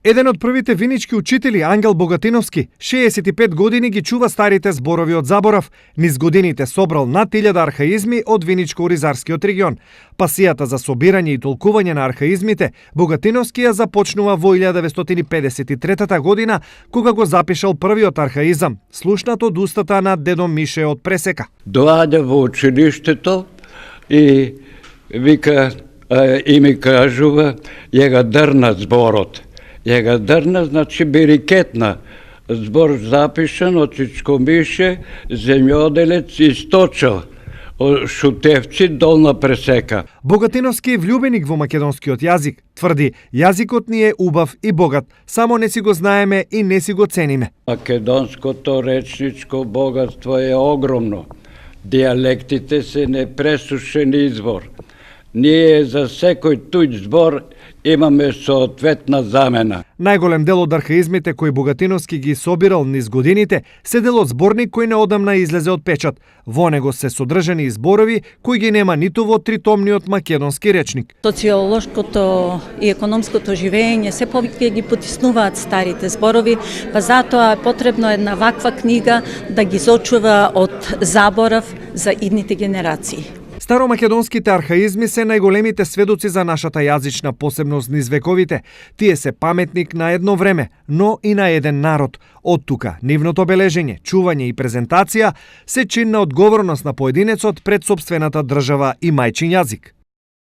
Еден од првите винички учители, Ангел Богатиновски, 65 години ги чува старите зборови од заборав. Низ годините собрал над 1000 архаизми од виничко-оризарскиот регион. Пасијата за собирање и толкување на архаизмите Богатиновски ја започнува во 1953 година, кога го запишал првиот архаизам, слушнат од устата на дедо Мише од Пресека. Доаѓа во училиштето и вика и ми кажува, ја га дрна зборот. Ја га дрна, значи берикетна. Збор запишан од Чичко Мише, земјоделец и сточал. Шутевци, Долна Пресека. Богатиновски е влюбеник во македонскиот јазик. Тврди, јазикот ни е убав и богат, само не си го знаеме и не си го цениме. Македонското речничко богатство е огромно. Диалектите се непресушен извор. Ние за секој туѓ збор имаме соодветна замена. Најголем дел од архаизмите кои Богатиновски ги собирал низ годините се дел од зборник кој неодамна излезе од печат. Во него се содржани и зборови кои ги нема ниту во тритомниот македонски речник. Социолошкото и економското живење се повеќе ги потиснуваат старите зборови, па затоа е потребно една ваква книга да ги зочува од заборав за идните генерации. Старомакедонските архаизми се најголемите сведоци за нашата јазична посебност низ вековите. Тие се паметник на едно време, но и на еден народ. Од тука, нивното бележење, чување и презентација се чинна одговорност на поединецот пред сопствената држава и мајчин јазик.